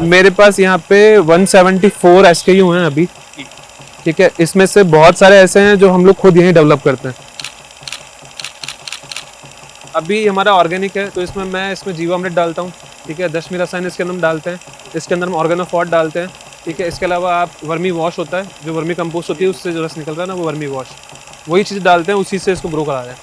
मेरे पास यहाँ पे 174 SKU हैं अभी, ठीक है। इसमें से बहुत सारे ऐसे हैं जो हम लोग खुद यहीं डेवलप करते हैं। अभी हमारा ऑर्गेनिक है तो इसमें जीवामृत डालता हूँ, ठीक है। दशमी रसायन इसके अंदर हम डालते हैं, इसके अंदर हम ऑर्गेनोफॉर्ट डालते हैं, ठीक है। इसके अलावा आप वर्मी वॉश होता है, जो वर्मी कंपोस्ट होती है उससे जो रस निकल रहा है ना, वो वर्मी वॉश, वही चीज़ डालते हैं, उसी से इसको ग्रो करा रहे हैं।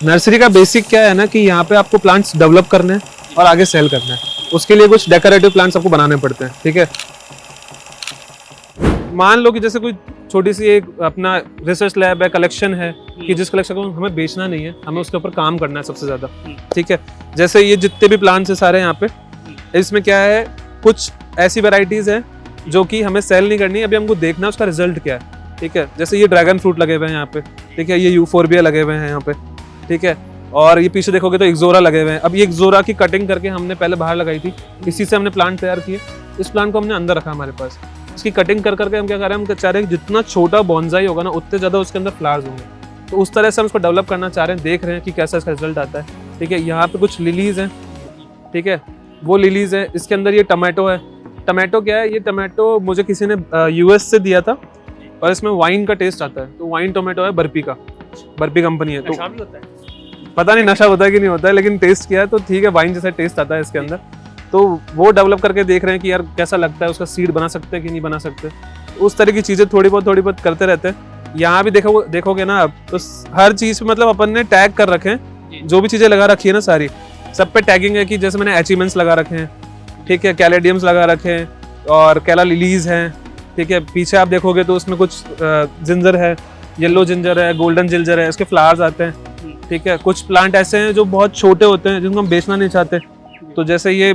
नर्सरी का बेसिक क्या है ना कि यहाँ पे आपको प्लांट्स डेवलप करने हैं और आगे सेल करना है, उसके लिए कुछ डेकोरेटिव प्लांट्स आपको बनाने पड़ते हैं, ठीक है। मान लो कि जैसे कोई छोटी सी एक अपना रिसर्च लैब है, कलेक्शन है, कि जिस कलेक्शन को हमें बेचना नहीं है, हमें उसके ऊपर काम करना है सबसे ज्यादा, ठीक है। जैसे ये जितने भी प्लांट्स हैं सारे यहाँ पे, इसमें क्या है, कुछ ऐसी वेराइटीज हैं जो कि हमें सेल नहीं करनी है, अभी हमको देखना है उसका रिजल्ट क्या है, ठीक है। जैसे ये ड्रैगन फ्रूट लगे हुए हैं यहाँ पे, ठीक है। ये यूफोर्बिया लगे हुए हैं यहाँ पे, ठीक है। और ये पीछे देखोगे तो एक्जोरा लगे हुए हैं। अब ये एक्जोरा की कटिंग करके हमने पहले बाहर लगाई थी, इसी से हमने प्लांट तैयार किए। इस प्लांट को हमने अंदर रखा हमारे पास, इसकी कटिंग कर करके हम क्या कर रहे हैं, हम चाह रहे हैं जितना छोटा बॉन्साई होगा ना उतने ज़्यादा उसके अंदर फ्लावर्स होंगे, तो उस तरह से हम उसको डेवलप करना चाह रहे हैं, देख रहे हैं कि कैसा इसका रिजल्ट आता है, ठीक है। यहाँ पे कुछ लिलीज हैं, ठीक है, वो लिलीज है। इसके अंदर ये टमाटो है। टमाटो क्या है, ये टमाटो मुझे किसी ने US से दिया था, और इसमें वाइन का टेस्ट आता है, तो वाइन टोमेटो है, बर्पी का, बर्पी कंपनी है। तो नशा भी होता है? पता नहीं नशा होता है कि नहीं होता है, लेकिन टेस्ट किया है तो ठीक है, वाइन जैसा टेस्ट आता है इसके अंदर। तो वो डेवलप करके देख रहे हैं कि यार कैसा लगता है, उसका सीड बना सकते हैं कि नहीं बना सकते। उस तरह की चीज़ें थोड़ी बहुत करते रहते हैं। यहाँ भी देखोगे ना आप, तो हर चीज़ पे मतलब अपन ने टैग कर रखे हैं, जो भी चीज़ें लगा रखी है ना सारी, सब पे टैगिंग है कि जैसे मैंने अचीवमेंट्स लगा रखे हैं, ठीक है, कैलेडियम्स लगा रखे हैं, और कैला लिलीज हैं, ठीक है। पीछे आप देखोगे तो उसमें कुछ जिंजर है, येलो जिंजर है, गोल्डन जिंजर है, इसके फ्लावर्स आते हैं, ठीक है। कुछ प्लांट ऐसे हैं जो बहुत छोटे होते हैं, जिनको हम बेचना नहीं चाहते, तो जैसे ये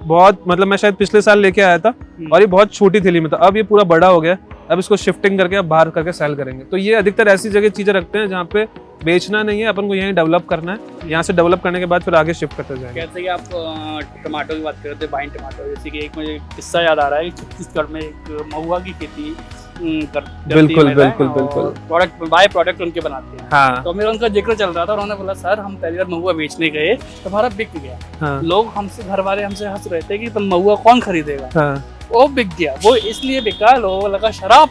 बहुत मतलब मैं शायद पिछले साल लेके आया था, और ये बहुत छोटी थैली में था, अब ये पूरा बड़ा हो गया, अब इसको शिफ्टिंग करके अब बाहर करके सेल करेंगे। तो ये अधिकतर ऐसी जगह चीजें रखते हैं जहाँ पे बेचना नहीं है, अपन को यहीं डेवलप करना है, यहाँ से डेवलप करने के बाद फिर आगे शिफ्ट करते जाएंगे। जैसे कि आप टमाटो की बात कर रहे थे, वाइन टमाटो, जैसे कि एक मुझे किस्सा याद आ रहा है, छत्तीसगढ़ में एक महुआ की खेती बिल्कुल प्रोडक्ट बाय प्रोडक्ट उनके बनाते हैं। हाँ। तो मेरा उनका जिक्र चल रहा था, उन्होंने बोला सर हम पहली बार महुआ बेचने गए तो हमारा बिक गया। हाँ। लोग हमसे, घर वाले हमसे हंस रहे थे कि तुम महुआ कौन खरीदेगा। हाँ। वो बिक गया, वो इसलिए बिका, लोगों को लगा शराब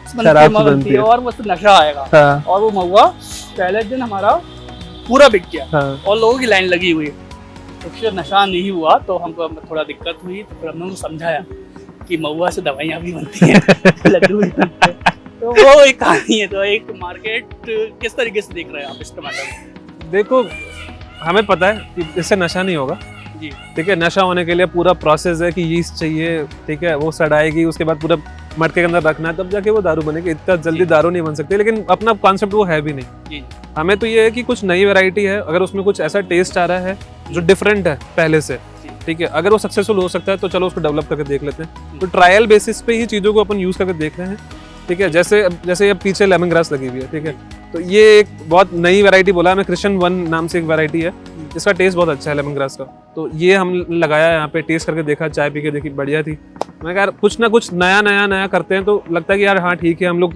बनती है और वो नशा आएगा। हाँ। और वो महुआ पहले दिन हमारा पूरा बिक गया। हाँ। और लोगों की लाइन लगी हुई। तो नशा नहीं हुआ तो हमको थोड़ा दिक्कत हुई, तो फिर हमने उनको समझाया कि महुआ से दवाइयाँ भी बनती हैं, लड्डू भी बनते हैं। तो वो एक कहानी है। तो एक मार्केट किस तरीके से देख रहे हैं आप इस टमाटर को? देखो, हमें पता है कि इससे नशा नहीं होगा जी, ठीक है। नशा होने के लिए पूरा प्रोसेस है कि यीस्ट चाहिए, ठीक है, वो सड़ाएगी, उसके बाद पूरा मटके के अंदर रखना है, तब जाके वो दारू बनेगी। इतना जल्दी दारू नहीं बन सकती, लेकिन अपना कॉन्सेप्ट वो है भी नहीं जी। हमें तो ये है कि कुछ नई वैरायटी है, अगर उसमें कुछ ऐसा टेस्ट आ रहा है जो डिफरेंट है पहले से, ठीक है, अगर वो सक्सेसफुल हो सकता है तो चलो उसको डेवलप करके देख लेते हैं। तो ट्रायल बेसिस पे ही चीज़ों को अपन यूज़ करके देख रहे हैं, ठीक है। जैसे ये पीछे लेमन ग्रास लगी हुई है, ठीक है, तो ये एक बहुत नई वैरायटी बोला हमें, क्रिश्चियन 1 नाम से एक वैरायटी है, इसका टेस्ट बहुत अच्छा है लेमन ग्रास का। तो ये हम लगाया यहाँ पे, टेस्ट करके देखा, चाय पी के देखी, बढ़िया थी। मैं कहा यार कुछ ना कुछ नया करते हैं तो लगता है कि यार हाँ ठीक है, हम लोग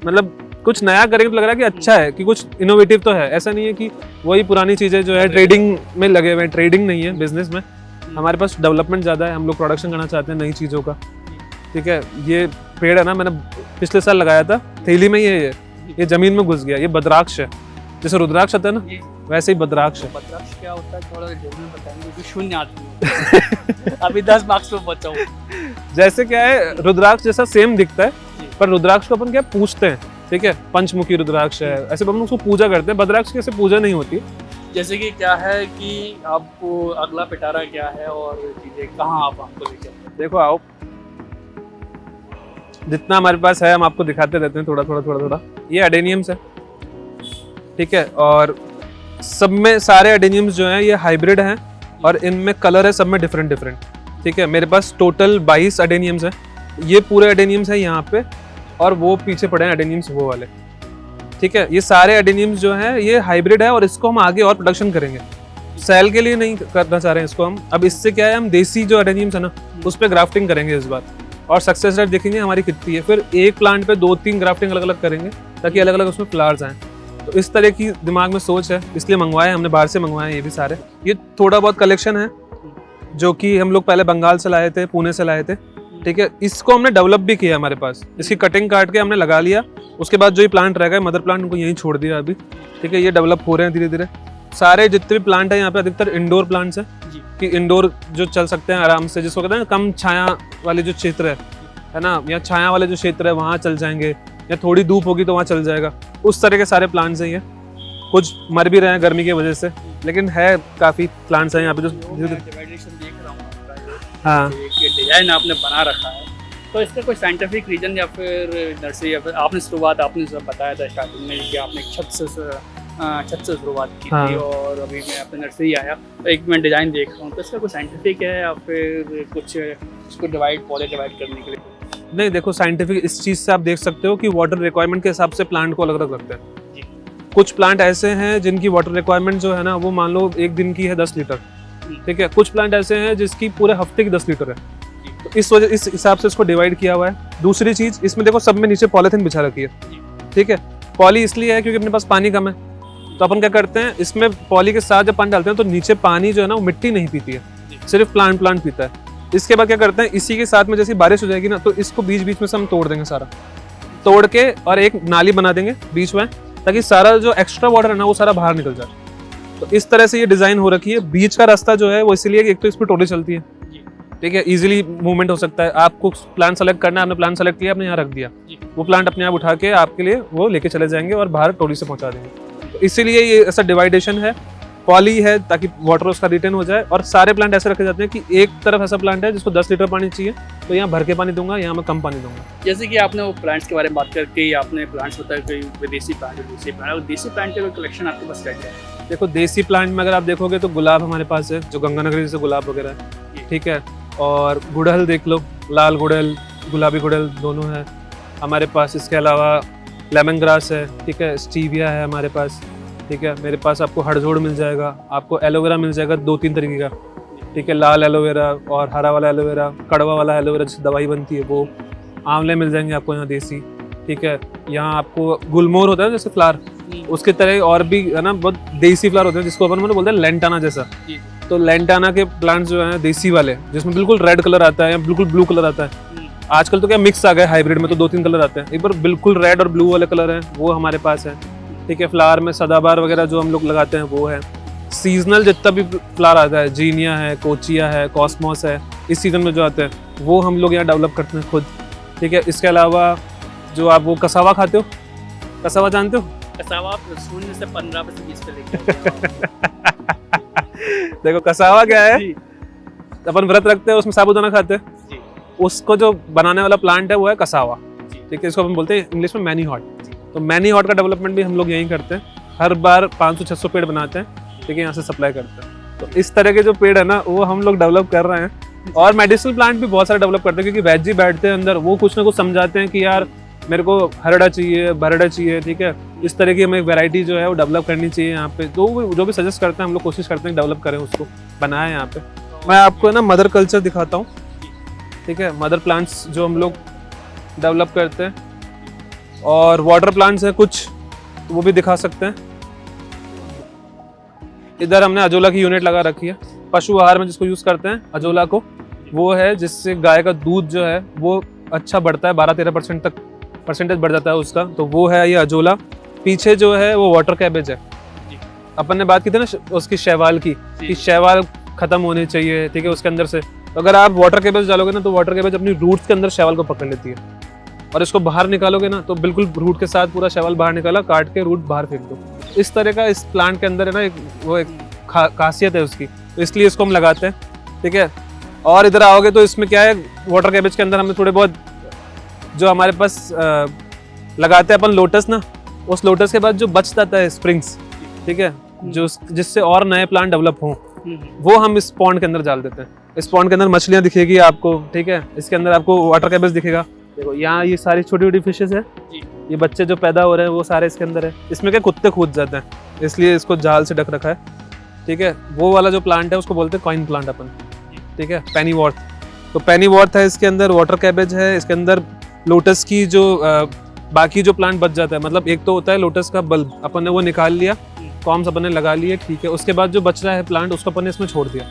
मतलब कुछ नया करेंगे तो लग रहा है कि अच्छा है, कि कुछ इनोवेटिव तो है। ऐसा नहीं है कि वही पुरानी चीज़ें जो है ट्रेडिंग में लगे हुए हैं, ट्रेडिंग नहीं है बिजनेस में, हमारे पास डेवलपमेंट ज़्यादा है, हम लोग प्रोडक्शन करना चाहते हैं नई चीज़ों का, ठीक है। ये पेड़ है ना, मैंने पिछले साल लगाया था, थैली में ही है ये जमीन में घुस गया। ये बद्राक्ष है, जैसे रुद्राक्ष होता है ना, वैसे ही बद्राक्ष है। बद्राक्ष क्या होता है थोड़ा डिटेल में बताएंगे, क्योंकि शून्य आदमी अभी 10 मार्क्स पे बचा हूँ। जैसे क्या है, रुद्राक्ष जैसा सेम दिखता है, पर रुद्राक्ष को अपन क्या पूछते हैं, ठीक है, पंचमुखी रुद्राक्ष है, ऐसे अपन उसको पूजा करते हैं। बद्राक्ष की ऐसे पूजा नहीं होती। जैसे कि क्या है कि आपको अगला पिटारा क्या है और चीजें कहाँ आप हमको लेके आते हैं? देखो आओ, जितना हमारे पास है हम आपको दिखाते रहते हैं थोड़ा। ये एडेनियम्स है, ठीक है, और सब में सारे एडेनियम्स जो हैं ये हाइब्रिड हैं, और इनमें कलर है सब में डिफरेंट, ठीक है। मेरे पास टोटल 22 एडेनियम्स हैं। ये पूरे एडेनियम्स हैं यहाँ पे, और वो पीछे पड़े हैं एडेनियम्स वो वाले, ठीक है। ये सारे एडेनियम्स जो हैं ये हाइब्रिड है, और इसको हम आगे और प्रोडक्शन करेंगे, सेल के लिए नहीं करना चाह रहे हैं इसको हम। अब इससे क्या है, हम देसी जो एडेनियम्स है ना उस पर ग्राफ्टिंग करेंगे इस बार, और सक्सेस रेट देखेंगे हमारी कितनी है। फिर एक प्लांट पे 2-3 ग्राफ्टिंग अलग अलग करेंगे ताकि अलग अलग उसमें फ्लावर्स आएँ। तो इस तरह की दिमाग में सोच है, इसलिए मंगवाए हमने, बाहर से मंगवाए ये भी सारे। ये थोड़ा बहुत कलेक्शन है, जो कि हम लोग पहले बंगाल से लाए थे, पुणे से लाए थे, ठीक है। इसको हमने डेवलप भी किया हमारे पास, इसकी कटिंग काट के हमने लगा लिया। उसके बाद जो ये प्लांट रह गए मदर प्लांट, उनको यहीं छोड़ दिया अभी, ठीक है। ये डेवलप हो रहे हैं धीरे धीरे। सारे जितने भी प्लांट है यहाँ पे अधिकतर इंडोर प्लांट्स हैं कि इंडोर जो चल सकते हैं आराम से, जिसको कहते हैं कम छाया वाले जो क्षेत्र है ना, या छाया वाले जो क्षेत्र है वहाँ चल जाएंगे, या थोड़ी धूप होगी तो वहाँ चल जाएगा। उस तरह के सारे प्लांट्स हैं ये। कुछ मर भी रहे हैं गर्मी की वजह से, लेकिन है काफ़ी प्लांट्स हैं यहाँ पे जो डिवाइडेशन देख रहा हूँ आपका, जो हाँ एक डिजाइन आपने बना रखा है, तो इसका कोई साइंटिफिक रीजन या फिर नर्सरी, या फिर आपने शुरुआत आपने सब बताया था स्टार्टिंग में कि आपने एक छत से शुरुआत की हाँ। थी, और अभी मैं अपने नर्सरी आया तो एक मैं डिज़ाइन देख रहा हूँ, तो इसका कोई साइंटिफिक है या फिर कुछ इसको पौधे डिवाइड करने के लिए? नहीं, देखो साइंटिफिक इस चीज़ से आप देख सकते हो कि वाटर रिक्वायरमेंट के हिसाब से प्लांट को अलग अलग रखते हैं। कुछ प्लांट ऐसे हैं जिनकी वाटर रिक्वायरमेंट जो है ना वो मान लो एक दिन की है 10 लीटर, ठीक है। कुछ प्लांट ऐसे हैं जिसकी पूरे हफ्ते की 10 लीटर है, तो इस हिसाब से इसको डिवाइड किया हुआ है। दूसरी चीज़, इसमें देखो सब में नीचे पॉलीथीन बिछा रखी है, ठीक है। पॉली इसलिए है क्योंकि अपने पास पानी कम है, तो अपन क्या करते हैं इसमें पॉली के साथ जब पानी डालते हैं तो नीचे पानी जो है ना वो मिट्टी नहीं पीती है, सिर्फ प्लांट पीता है। इसके बाद क्या करते हैं, इसी के साथ में जैसी बारिश हो जाएगी ना तो इसको बीच बीच में से हम तोड़ देंगे, सारा तोड़ के और एक नाली बना देंगे बीच में, ताकि सारा जो एक्स्ट्रा वाटर है ना वो सारा बाहर निकल जाए। तो इस तरह से ये डिजाइन हो रखी है। बीच का रास्ता जो है वो इसलिए एक तो इस पर टोली चलती है, ठीक है, इजीली मूवमेंट हो सकता है। आपको प्लांट सेलेक्ट करना है, आपने प्लांट सेलेक्ट किया, आपने यहाँ रख दिया, वो प्लांट अपने आप उठा के आपके लिए वो लेके चले जाएंगे और बाहर टोली से पहुंचा देंगे। तो इसीलिए ये ऐसा डिवाइडेशन है, पॉली है ताकि वाटर उसका रिटेन हो जाए। और सारे प्लांट ऐसे रखे जाते हैं कि एक तरफ ऐसा प्लांट है जिसको 10 लीटर पानी चाहिए तो यहाँ भर के पानी दूंगा, यहाँ मैं कम पानी दूंगा। जैसे कि आपने वो प्लांट्स के बारे में बात करके आपने प्लांट्स बताया कि विदेशी प्लांट है, देसी प्लांट है, और देसी प्लांट का कलेक्शन आपके पास क्या है? देखो देसी प्लांट में अगर आप देखोगे तो गुलाब हमारे पास है, जो गंगानगरी जैसे गुलाब वगैरह है, ठीक है। और गुड़हल देख लो, लाल गुड़हल, गुलाबी गुड़हल दोनों है हमारे पास। इसके अलावा लेमन ग्रास है, ठीक है, स्टीविया है हमारे पास, ठीक है। मेरे पास आपको हड़जोड़ मिल जाएगा, आपको एलोवेरा मिल जाएगा 2-3 तरीके का, ठीक है। लाल एलोवेरा और हरा वाला एलोवेरा, कड़वा वाला एलोवेरा जिससे दवाई बनती है वो। आंवले मिल जाएंगे आपको यहाँ देसी, ठीक है। यहाँ आपको गुलमोहर होता है जैसे फ्लावर, उसके तरह और भी है ना बहुत देसी फ्लावर होते हैं जिसको अपन बोलते हैं लेंटाना जैसा। तो लेंटाना के प्लांट्स जो हैं देसी वाले, जिसमें बिल्कुल रेड कलर आता है या बिल्कुल ब्लू कलर आता है। आजकल तो क्या मिक्स आ गए हाइब्रिड में, तो 2-3 कलर आते हैं। एक बार बिल्कुल रेड और ब्लू वाले कलर हैं वो हमारे पास है, ठीक है। फ्लावर में सदाबहार वगैरह जो हम लोग लगाते हैं वो है। सीजनल जितना भी फ्लावर आता है, जीनिया है, कोचिया है, कॉस्मोस है, इस सीजन में जो आते हैं वो हम लोग यहाँ डेवलप करते हैं खुद, ठीक है। इसके अलावा जो आप वो कसावा खाते हो, कसावा जानते हो? कसावा 0 से 15 से 20 पे लेके देखो कसावा क्या है, अपन व्रत रखते हैं उसमें साबूदाना खाते हैं, उसको जो बनाने वाला प्लांट है वो है कसावा, ठीक है। इसको अपन बोलते हैं इंग्लिश में मैनी हॉट। तो मैनी हॉट का डेवलपमेंट भी हम लोग यहीं करते हैं, हर बार 500-600 पेड़ बनाते हैं, ठीक है, यहाँ से सप्लाई करते हैं। तो इस तरह के जो पेड़ है ना वो हम लोग डेवलप कर रहे हैं। और मेडिसिनल प्लांट भी बहुत सारे डेवलप करते हैं, क्योंकि वैद जी बैठते हैं अंदर, वो कुछ ना कुछ समझाते हैं कि यार मेरे को हरड़ा चाहिए, भरड़ा चाहिए, ठीक है। इस तरह की हमें वैरायटी जो है वो डेवलप करनी चाहिए यहाँ पे। तो वो जो भी सजेस्ट करते हैं हम लोग कोशिश करते हैं डेवलप करें, उसको बनाएं यहाँ पे। मैं आपको ना मदर कल्चर दिखाता हूँ, ठीक है, मदर प्लांट्स जो हम लोग डेवलप करते हैं। और वाटर प्लांट्स हैं कुछ, वो भी दिखा सकते हैं। इधर हमने अजोला की यूनिट लगा रखी है, पशु आहार में जिसको यूज़ करते हैं अजोला को, वो है जिससे गाय का दूध जो है वो अच्छा बढ़ता है, 12-13% तक परसेंटेज बढ़ जाता है उसका, तो वो है ये अजोला। पीछे जो है वो वाटर कैबेज है। अपन ने बात की थी ना उसकी शैवाल की, कि शैवाल खत्म होनी चाहिए, ठीक है, उसके अंदर से। तो अगर आप वाटर कैबेज डालोगे ना तो वाटर कैबेज अपनी रूट्स के अंदर शैवाल को पकड़ लेती है, और इसको बाहर निकालोगे ना तो बिल्कुल रूट के साथ पूरा शैवाल बाहर निकाला, काट के रूट बाहर फेंक दो। इस तरह का इस प्लांट के अंदर है ना एक खासियत है उसकी, तो इसलिए इसको हम लगाते हैं, ठीक है। और इधर आओगे तो इसमें क्या है, वाटर कैबेज के अंदर हमने थोड़े बहुत जो हमारे पास लगाते हैं अपन लोटस ना, उस लोटस के बाद जो बच जाता है स्प्रिंग्स, ठीक है, जो जिससे और नए प्लांट डेवलप हों, वो हम इस पॉन्ड के अंदर डाल देते हैं। इस पॉन्ड के अंदर मछलियाँ दिखेगी आपको, ठीक है, इसके अंदर आपको वाटर कैबेज दिखेगा। देखो यहाँ ये सारी छोटी छोटी फिशेस है, ये बच्चे जो पैदा हो रहे हैं वो सारे इसके अंदर है। इसमें क्या कुत्ते कूद जाते हैं, इसलिए इसको जाल से ढक रखा है, ठीक है। वो वाला जो प्लांट है उसको बोलते हैं कॉइन प्लांट अपन, ठीक है, पेनीवॉर्थ। तो पेनीवॉर्थ है इसके अंदर, वाटर कैबेज है इसके अंदर, लोटस की जो बाकी जो प्लांट बच जाता है, मतलब एक तो होता है लोटस का बल्ब, अपन ने वो निकाल लिया, कॉम्स अपन ने लगा लिए, ठीक है। उसके बाद जो बच रहा है प्लांट उसको अपन ने इसमें छोड़ दिया,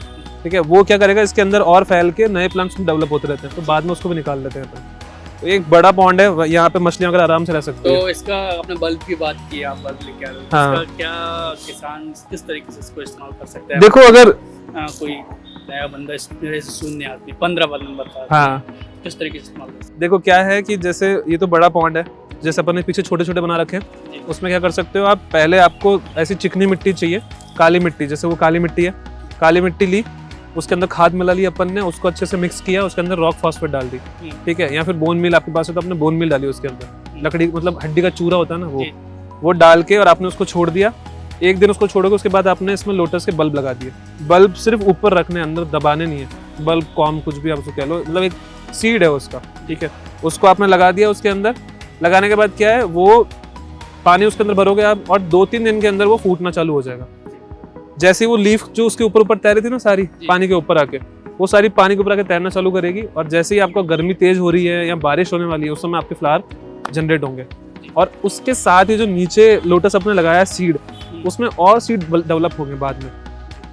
ठीक है, वो क्या करेगा इसके अंदर और फैल के नए प्लांट्स डेवलप होते रहते हैं, तो बाद में उसको भी निकाल लेते हैं अपन। तो एक बड़ा पॉन्ड है, यहाँ पे मछलियाँ वगैरह आराम से रह सकती है। तो इसका आपने बल्ब की बात की, आप बल्ब लेके आ रहे हो, हाँ। इसका क्या किसान किस तरीके से इसको इस्तेमाल कर सकते हैं? देखो अगर कोई नया बंदा मेरे से शून्य आदमी 15 नंबर का, हाँ किस तरीके से इस्तेमाल कर सकते देखो क्या है कि जैसे ये तो बड़ा पॉन्ड है, जैसे अपन ने पीछे छोटे छोटे बना रखे हैं, हैं? उसमें क्या कर सकते हो आप, पहले आपको ऐसी चिकनी मिट्टी चाहिए, काली मिट्टी, जैसे वो काली मिट्टी है, काली मिट्टी ली, उसके अंदर खाद मिला ली अपन ने, उसको अच्छे से मिक्स किया, उसके अंदर रॉक फॉस्फेट डाल दी, ठीक है, या फिर बोन मिल आपके पास है तो आपने बोन मिल डाली उसके अंदर, लकड़ी मतलब हड्डी का चूरा होता है ना वो डाल के, और आपने उसको छोड़ दिया, एक दिन उसको छोड़ोगे, उसके बाद आपने इसमें लोटस के बल्ब लगा दिए। बल्ब सिर्फ ऊपर रखने, अंदर दबाने नहीं है, बल्ब कॉम कुछ भी आप उसको कह लो, मतलब एक सीड है उसका, ठीक है, उसको आपने लगा दिया उसके अंदर। लगाने के बाद क्या है, वो पानी उसके अंदर भरोगे आप, और 2-3 दिन के अंदर वो फूटना चालू हो जाएगा। जैसे वो लीफ जो उसके ऊपर ऊपर तैर रही थी ना सारी पानी के ऊपर आके, वो सारी पानी के ऊपर आके तैरना चालू करेगी, और जैसे ही आपको गर्मी तेज हो रही है या बारिश होने वाली है, उस समय आपके फ्लावर जनरेट होंगे। और उसके साथ ही जो नीचे लोटस अपने लगाया सीड, उसमें और सीड डेवलप होंगे बाद में,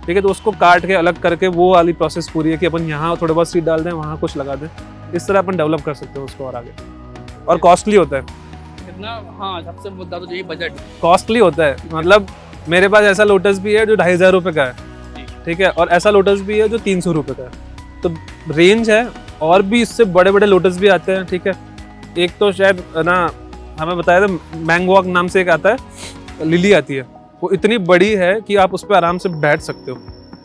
ठीक है, तो उसको काट के अलग करके वो वाली प्रोसेस पूरी है कि अपन यहाँ थोड़े बहुत सीड डाल दें, वहाँ कुछ लगा दें, इस तरह अपन डेवलप कर सकते हैं उसको और आगे। और कॉस्टली होता है कितना? हाँ, सबसे मुद्दा तो यही बजट, कॉस्टली होता है, मतलब मेरे पास ऐसा लोटस भी है जो 2500 रुपये का है, ठीक है, और ऐसा लोटस भी है जो 300 रुपये का है, तो रेंज है। और भी इससे बड़े बड़े लोटस भी आते हैं, ठीक है, एक तो शायद ना हमें बताया था मैंगवॉक नाम से एक आता है, लिली आती है, वो इतनी बड़ी है कि आप उस पर आराम से बैठ सकते हो,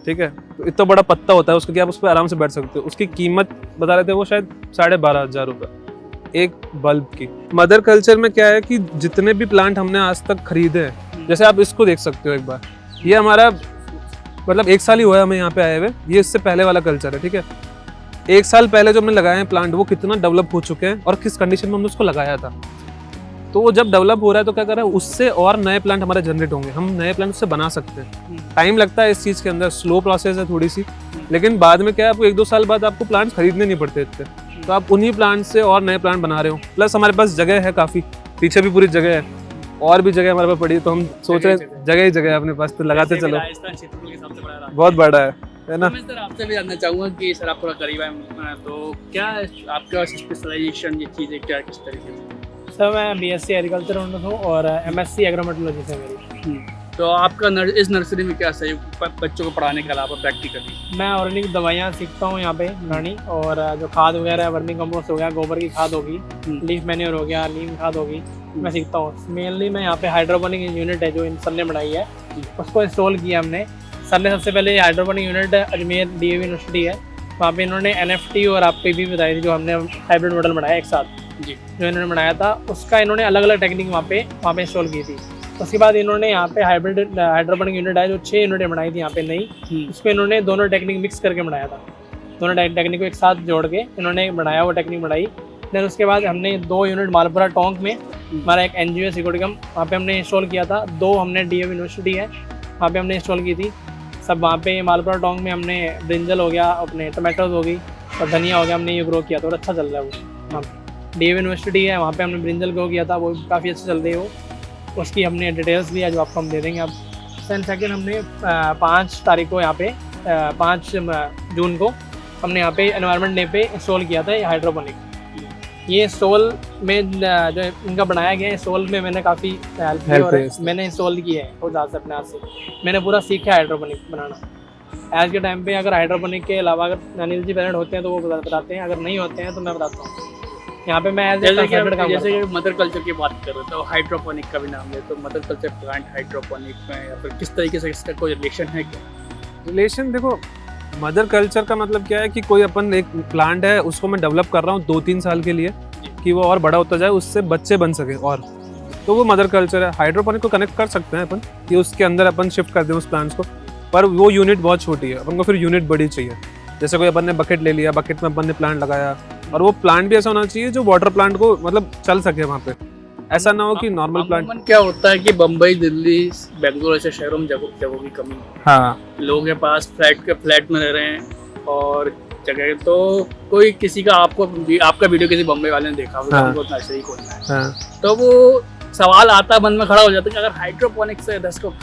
ठीक है, तो इतना बड़ा पत्ता होता है उसका कि आप उस पर आराम से बैठ सकते हो। उसकी कीमत बता रहे थे वो शायद 12,500 रुपये एक बल्ब की। मदर कल्चर में क्या है कि जितने भी प्लांट हमने आज तक खरीदे हैं, जैसे आप इसको देख सकते हो एक बार, ये हमारा मतलब 1 साल ही हुआ है हमें यहाँ पे आए हुए, ये इससे पहले वाला कल्चर है, ठीक है। 1 साल पहले जो हमने लगाए हैं प्लांट, वो कितना डेवलप हो चुके हैं और किस कंडीशन में हमने उसको लगाया था। तो वो जब डेवलप हो रहा है तो क्या कर रहा है, उससे और नए प्लांट हमारे जनरेट होंगे, हम नए प्लांट उससे बना सकते हैं। टाइम लगता है इस चीज़ के अंदर, स्लो प्रोसेस है थोड़ी सी, लेकिन बाद में क्या है, आपको 1-2 साल बाद आपको प्लांट्स खरीदने नहीं पड़ते इतने, तो आप उन्हीं प्लांट से और नए प्लांट बना रहे हो। प्लस हमारे पास जगह है काफ़ी, पीछे भी पूरी जगह है, और भी जगह हमारे पास पड़ी है, तो हम सोच रहे हैं जगह ही जगह है अपने पास, तो लगाते चलो। राजस्थान क्षेत्र के सबसे बड़ा राज्य बहुत बड़ा है ना। मैं सर आपसे भी जानना चाहूँगा कि सर आप थोड़ा करीब आए, तो क्या आपका स्पेशलाइजेशन ये चीज़ें क्या किस तरीके से? सर मैं बीएससी एग्रीकल्चर हूँ और एमएससी एग्रोमेटोलॉजी से मेरी। तो आपका इस नर्सरी में क्या सहयोग बच्चों को पढ़ाने के अलावा प्रैक्टिकली? मैं ऑर्गेनिक दवाइयाँ सीखता हूँ यहाँ पे बनानी, और जो खाद वगैरह है, वर्मी कंपोस्ट हो गया, गोबर की खाद होगी, लीफ मैन्योर हो गया, नीम खाद होगी, मैं सीखता हूँ। मेनली मैं यहाँ पे हाइड्रोपोनिक यूनिट है जो इन सर ने बनाई है, उसको इंस्टॉल किया हमने। सर ने सबसे पहले hydroponic unit Ajmer DAV university है, वहाँ पे इन्होंने एनएफटी और आप पे भी बताई थी, जो हमने हाइब्रिड मॉडल बनाया एक साथ जी, जो इन्होंने बनाया था, उसका इन्होंने अलग अलग टेक्निक वहाँ पे इंस्टॉल की थी। उसके बाद इन्होंने यहाँ पे हाइब्रिड हाइड्रोपोनिक यूनिट है जो 6 यूनिटें बनाई थी यहाँ पे नई, उसमें इन्होंने दोनों टेक्निक मिक्स करके बनाया था, दोनों टेक्निक को एक साथ जोड़ के इन्होंने बनाया, वो टेक्निक बनाई। देन उसके बाद हमने 2 यूनिट मालपुरा टोंक में, हमारा एक एनजीओ है सिकोडिगम, वहाँ पे हमने इंस्टॉल किया था। 2 हमने डीएवी यूनिवर्सिटी है वहाँ पे हमने इंस्टॉल की थी सब। वहाँ पे मालपुरा टोंक में हमने ब्रिंजल हो गया, अपने टमाटोज हो गई और धनिया हो गया, हमने ये ग्रो किया था और अच्छा चल रहा है वो। हाँ, डीएवी यूनिवर्सिटी है वहाँ पे हमने ब्रिंजल ग्रो किया था, वो काफ़ी अच्छा चल रही है वो। उसकी हमने डिटेल्स भी है जो आपको हम दे देंगे अब। सेकंड हमने 5 तारीख को यहाँ पे 5 जून को हमने यहाँ पे एनवायरनमेंट डे पे इंस्टॉल किया था ये हाइड्रोपोनिक। ये इंस्टॉल में जो इनका बनाया गया है, इंस्टॉल में मैंने काफ़ी हेल्प की और मैंने इंस्टॉल किया है खुद से अपने हाथ से, मैंने पूरा सीखा है हाइड्रोपोनिक बनाना। आज के टाइम पे अगर हाइड्रोपोनिक के अलावा अगर अनिल जी पेरेंट होते हैं तो वो बताते हैं, अगर नहीं होते हैं तो मैं बताता हूँ। यहाँ पे मैं जैसे कि मदर कल्चर की बात कर रहे थे, तो हाइड्रोपोनिक का भी नाम है, तो मदर कल्चर प्लांट हाइड्रोपोनिक में या फिर किस तरीके से इसका कोई रिलेशन है क्या? रिलेशन देखो, मदर कल्चर का मतलब क्या है कि कोई अपन एक प्लांट है उसको मैं डेवलप कर रहा हूँ 2-3 साल के लिए कि वो और बड़ा होता जाए, उससे बच्चे बन सके, और तो वो मदर कल्चर है। हाइड्रोपोनिक को कनेक्ट कर सकते हैं अपन कि उसके अंदर अपन शिफ्ट कर दें उस प्लांट्स को, पर वो यूनिट बहुत छोटी है, अपन को फिर यूनिट बड़ी चाहिए। जैसे कोई अपन ने बकेट ले लिया, बकेट में अपन ने प्लांट लगाया, और वो प्लांट भी ऐसा होना चाहिए जो वाटर प्लांट को मतलब चल सके वहाँ पे, ऐसा ना हो कि नॉर्मल प्लांट। क्या होता है कि बम्बई, दिल्ली, बेंगलोर ऐसे शहरों में जगहों की कमी, हाँ, लोगों के पास फ्लैट में रह रहे हैं और जगह, तो कोई किसी का आपका वीडियो किसी बम्बई वाले ने देखा होगा, हाँ, नर्सरी खोलना है, हाँ, तो वो सवाल आता मन में खड़ा हो जाता है कि अगर हाइड्रोपोनिक से 10 को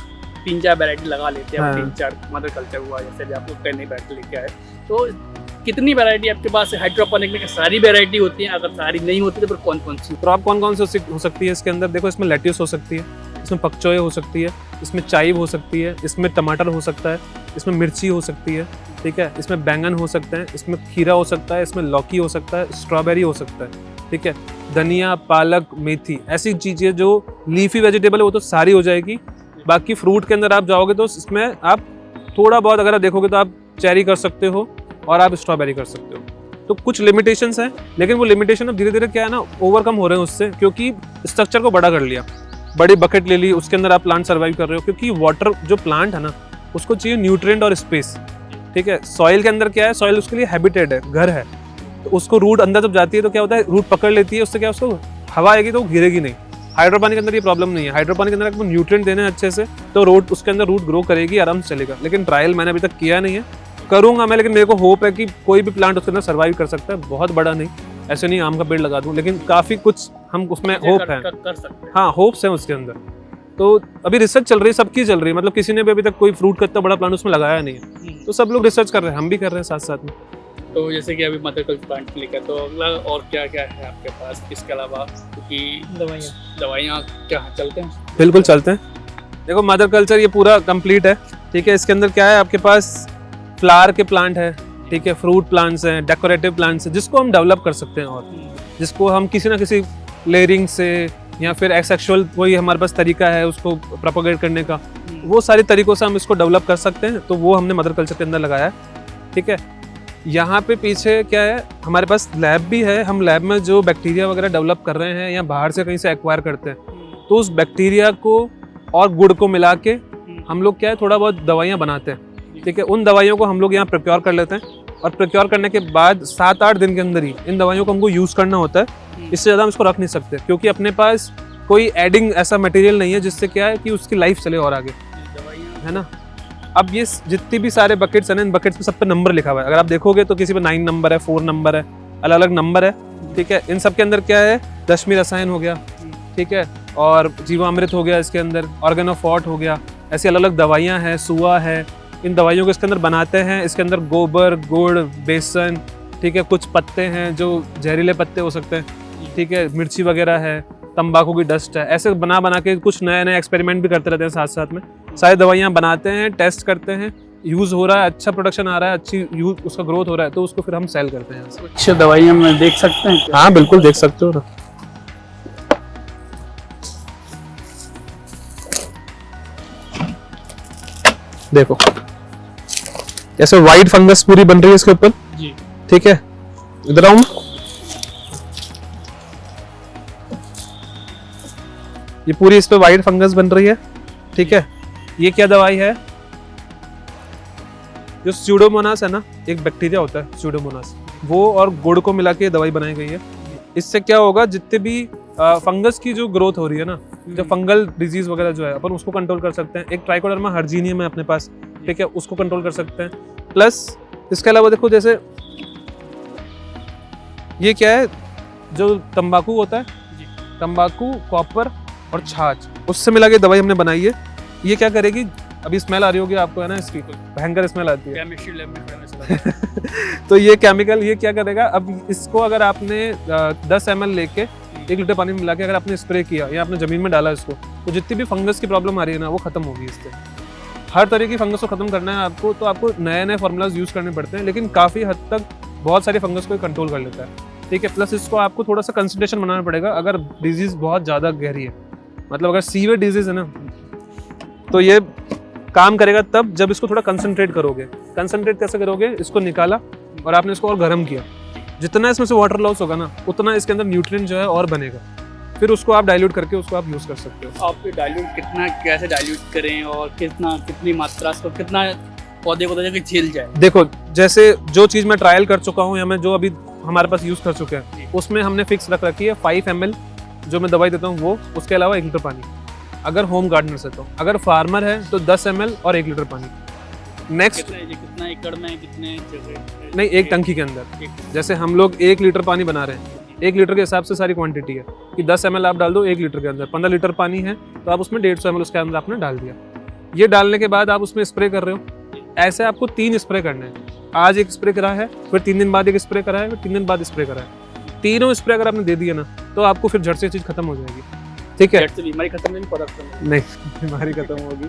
3-4 वैरायटी लगा लेते हैं, हाँ। 3-4 मदर कल्चर हुआ, जैसे भी आपको कई नई वैरायटी लेके आए, तो कितनी वैरायटी आपके पास हाइड्रोपोनिक में? सारी वैरायटी होती है? अगर सारी नहीं होती तो फिर कौन कौन सी? क्रॉप कौन कौन सी हो सकती है इसके अंदर? देखो, इसमें लेट्यूस हो सकती है, इसमें पकचोए हो सकती है, इसमें चाइव हो सकती है, इसमें टमाटर हो सकता है, इसमें मिर्ची हो सकती है, ठीक है, इसमें बैंगन हो सकते हैं, इसमें खीरा हो सकता है, इसमें लौकी हो सकता है, स्ट्रॉबेरी हो सकता है, ठीक है, धनिया, पालक, मेथी, ऐसी चीज़ें जो लीफी वेजिटेबल है वो तो सारी हो जाएगी। बाकी फ्रूट के अंदर आप जाओगे तो इसमें आप थोड़ा बहुत अगर आप देखोगे तो आप चेरी कर सकते हो और आप स्ट्रॉबेरी कर सकते हो। तो कुछ लिमिटेशंस हैं, लेकिन वो लिमिटेशन अब धीरे धीरे क्या है ना, ओवरकम हो रहे हैं उससे, क्योंकि स्ट्रक्चर को बड़ा कर लिया, बड़ी बकेट ले ली, उसके अंदर आप प्लांट सर्वाइव कर रहे हो, क्योंकि वाटर जो प्लांट है ना उसको चाहिए न्यूट्रिएंट और स्पेस, ठीक है। सॉइल के अंदर क्या है, सॉइल उसके लिए हैबिटेट है, घर है, तो उसको रूट अंदर जब जाती है तो क्या होता है, रूट पकड़ लेती है, उससे क्या उसको हवा आएगी तो वो गिरेगी नहीं। हाइड्रोपोनिक के अंदर ये प्रॉब्लम नहीं है, हाइड्रोपोनिक के अंदर आपको न्यूट्रिएंट देने हैं अच्छे से, तो रूट उसके अंदर रूट ग्रो करेगी, आराम से चलेगा। लेकिन ट्रायल मैंने अभी तक किया नहीं है, करूंगा मैं, लेकिन मेरे को होप है कि कोई भी प्लांट उसके अंदर सर्वाइव कर सकता है। बहुत बड़ा नहीं, ऐसे नहीं आम का पेड़ लगा दूं, लेकिन काफी कुछ हम उसमें होप है, कर सकते हैं। हाँ होप्स हैं उसके अंदर। तो अभी रिसर्च चल रही है, सबकी चल रही है, मतलब किसी ने भी अभी तक कोई फ्रूट का इतना बड़ा प्लांट उसमें लगाया नहीं है, तो सब लोग रिसर्च कर रहे हैं, हम भी कर रहे हैं साथ साथ में। तो जैसे कि अभी मदर कल्चर प्लांट लेकर, तो अगला और क्या क्या है आपके पास इसके अलावा? क्योंकि दवाइयाँ क्या चलते हैं? बिल्कुल चलते हैं। देखो, मदर कल्चर ये पूरा कंप्लीट है, ठीक है। इसके अंदर क्या है, आपके पास फ्लावर के प्लांट है, ठीक है, फ्रूट प्लांट्स हैं, डेकोरेटिव प्लांट्स हैं, जिसको हम डेवलप कर सकते हैं, और जिसको हम किसी ना किसी लेयरिंग से या फिर एक्सेक्सुअल कोई हमारे पास तरीका है उसको प्रोपोगेट करने का, वो सारे तरीकों से हम इसको डेवलप कर सकते हैं। तो वो हमने मदर कल्चर के अंदर लगाया है, ठीक है। यहाँ पे पीछे क्या है, हमारे पास लैब भी है, हम लैब में जो बैक्टीरिया वगैरह डेवलप कर रहे हैं या बाहर से कहीं से एक्वायर करते हैं, तो उस बैक्टीरिया को और गुड़ को मिला के हम लोग क्या है थोड़ा बहुत दवाइयाँ बनाते हैं, ठीक है। उन दवाइयों को हम लोग यहाँ प्रोक्योर कर लेते हैं, और प्रोक्योर करने के बाद 7-8 दिन के अंदर ही इन दवाइयों को हमको यूज़ करना होता है। इससे ज़्यादा हम इसको रख नहीं सकते, क्योंकि अपने पास कोई एडिंग ऐसा मटेरियल नहीं है जिससे क्या है कि उसकी लाइफ चले और आगे, है ना। अब ये जितनी भी सारे बकेट्स हैं ना, इन बकेट्स पे सब पे नंबर लिखा हुआ है, अगर आप देखोगे तो किसी पे 9 नंबर है, 4 नंबर है, अलग अलग नंबर है, ठीक है। इन सब के अंदर क्या है, रश्मि रसायन हो गया, ठीक है, और जीवामृत हो गया, इसके अंदर ऑर्गेनोफॉर्ट हो गया, ऐसी अलग अलग दवाइयाँ हैं, सुआ है, इन दवाइयों को इसके अंदर बनाते हैं। इसके अंदर गोबर, गुड़, बेसन, ठीक है, कुछ पत्ते हैं जो जहरीले पत्ते हो सकते हैं, ठीक है, मिर्ची वगैरह है, तंबाकू की डस्ट है, ऐसे बना बना के कुछ नए नए एक्सपेरिमेंट भी करते रहते हैं साथ साथ में। सारी दवाइयाँ बनाते हैं, टेस्ट करते हैं, यूज़ हो रहा है, अच्छा प्रोडक्शन आ रहा है, अच्छी यूज उसका ग्रोथ हो रहा है, तो उसको फिर हम सेल करते हैं। कुछ दवाइयाँ में देख सकते हैं? हाँ बिल्कुल देख सकते हो ना। देखो ऐसे वाइट फंगस पूरी बन रही है इसके ऊपर जी, ठीक है। इधर आऊं, ये पूरी इस पे वाइट फंगस बन रही है, ठीक है। ये क्या दवाई है, जो स्यूडोमोनास है ना, एक बैक्टीरिया होता है स्यूडोमोनास, वो और गुड़ को मिला के दवाई बनाई गई है। इससे क्या होगा, जितने भी फंगस की जो ग्रोथ हो रही है ना, जो फंगल डिजीज वगैरह जो है, अपन उसको कंट्रोल कर सकते हैं। एक ट्राइकोडर्मा हर्जीनियम है अपने पास, ठीक है, उसको कंट्रोल कर सकते हैं। प्लस इसके अलावा देखो, जैसे ये क्या है, जो तंबाकू होता है, तंबाकू, कॉपर और छाछ, उससे मिला के दवाई हमने बनाई है। ये क्या करेगी, अभी स्मेल आ रही होगी आपको, है ना, इसकी भयंकर स्मेल आती है। केमिस्ट्री लैब में तो ये केमिकल ये क्या करेगा, अब इसको अगर आपने 10 ml लेके 1 लीटर पानी में मिला के अगर आपने स्प्रे किया या आपने जमीन में डाला इसको, तो जितनी भी फंगस की प्रॉब्लम आ रही है ना, वो खत्म होगी इससे। हर तरह की फंगस को खत्म करना है आपको, तो आपको नए नए फार्मूलाज यूज करने पड़ते हैं, लेकिन काफ़ी हद तक बहुत सारी फंगस को कंट्रोल कर लेता है, ठीक है। प्लस इसको आपको थोड़ा सा कंसंट्रेशन बनाना पड़ेगा, अगर डिजीज बहुत ज़्यादा गहरी है, मतलब अगर सीवियर डिजीज है ना, तो ये काम करेगा तब जब इसको थोड़ा कंसंट्रेट करोगे। कंसंट्रेट कैसे करोगे, इसको निकाला और आपने इसको और गर्म किया, जितना इसमें से वाटर लॉस होगा ना, उतना इसके अंदर न्यूट्रिएंट जो है और बनेगा, फिर उसको आप डाइल्यूट करके उसको आप यूज़ कर सकते हो। आप डाइल्यूट कितना, कैसे डाइल्यूट करें और कितनी मात्रा से, कितना पौधे को तो झेल जाए? देखो, जैसे जो चीज़ मैं ट्रायल कर चुका हूँ या मैं जो अभी हमारे पास यूज़ कर चुके हैं, उसमें हमने फिक्स रख रखी है 5 ml जो मैं दवाई देता हूँ वो, उसके अलावा 1 लीटर पानी, अगर होम गार्डनर से। तो अगर फार्मर है तो 10 ml और 1 लीटर पानी। नेक्स्ट कितना एकड़ में, कितने जगह? नहीं, एक टंकी के अंदर, जैसे हम लोग 1 लीटर पानी बना रहे हैं, 1 लीटर के हिसाब से सारी क्वांटिटी है कि 10 ml आप डाल दो 1 लीटर के अंदर, 15 लीटर पानी है तो आप उसमें 150 ml उसके अंदर आपने डाल दिया, ये डालने के बाद आप उसमें स्प्रे कर रहे हो। ऐसे आपको 3 स्प्रे करने हैं। आज एक स्प्रे करा है, फिर 3 दिन बाद एक स्प्रे करा है, फिर 3 दिन बाद स्प्रे करा है। तीनों स्प्रे अगर आपने दे दिया ना तो आपको फिर झट से चीज खत्म हो जाएगी। ठीक है, झट से बीमारी खत्म नहीं, पौधा खत्म नहीं बीमारी खत्म होगी,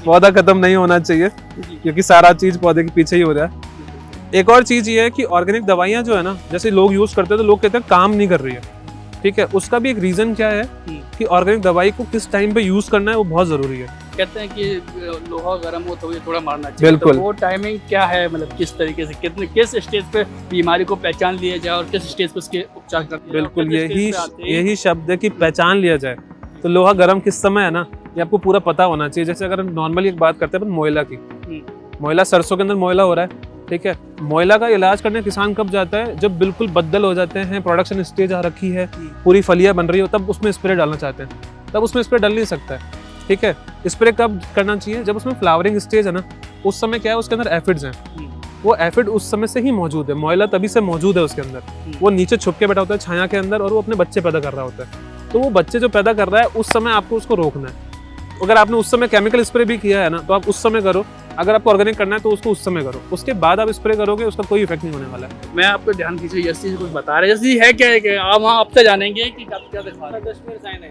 पौधा खत्म नहीं होना चाहिए क्योंकि सारा चीज पौधे के पीछे ही हो रहा है। एक और चीज ये है कि ऑर्गेनिक दवाइयाँ जो है ना, जैसे लोग यूज करते हैं तो लोग कहते हैं काम नहीं कर रही है। ठीक है, उसका भी एक रीजन क्या है कि ऑर्गेनिक दवाई को किस टाइम पे यूज करना है वो बहुत जरूरी है। कहते हैं कि लोहा गर्म हो तो ये थोड़ा मारना चाहिए। बिल्कुल। तो वो टाइमिंग क्या है, मतलब किस तरीके से किस स्टेज पे बीमारी को पहचान लिया जाए और किस स्टेज पे उसके उपचार कर दिया जाए? बिल्कुल, किस स्टेज पे आते हैं? यही शब्द है कि पहचान लिया जाए। तो लोहा गर्म किस समय है ना, ये आपको पूरा पता होना चाहिए। जैसे अगर नॉर्मली एक बात करते हैं अपन मोयला की, मोयला सरसों के अंदर मोयला हो रहा है, ठीक है, मोयला का इलाज करने किसान कब जाता है? जब बिल्कुल बद्दल हो जाते हैं, प्रोडक्शन स्टेज आ रखी है, पूरी फलियां बन रही हो, तब उसमें स्प्रे डालना चाहते हैं। तब उसमें स्प्रे डाल नहीं सकता है। ठीक है, स्प्रे कब करना चाहिए? जब उसमें फ्लावरिंग स्टेज है ना, उस समय क्या है, उसके अंदर एफिड्स हैं, वो एफिड उस समय से ही मौजूद है। मोयला तभी से मौजूद है उसके अंदर। वो नीचे छुप के बैठा होता है छाया के अंदर और वो अपने बच्चे पैदा कर रहा होता है। तो वो बच्चे जो पैदा कर रहा है उस समय आपको उसको रोकना है। अगर आपने उस समय केमिकल स्प्रे भी किया है ना तो आप उस समय करो। अगर आपको ऑर्गेनिक करना है तो उसको उस समय करो, उसके बाद आप स्प्रे करोगे उसका कोई इफेक्ट नहीं होने वाला है। मैं आपको ध्यान कीजिए, यस चीज कुछ बता रहे हैं, जैसे है क्या है कि आप वहाँ आपसे जानेंगे कि आप क्या दिखा रहे हैं। दशमें रसायन है,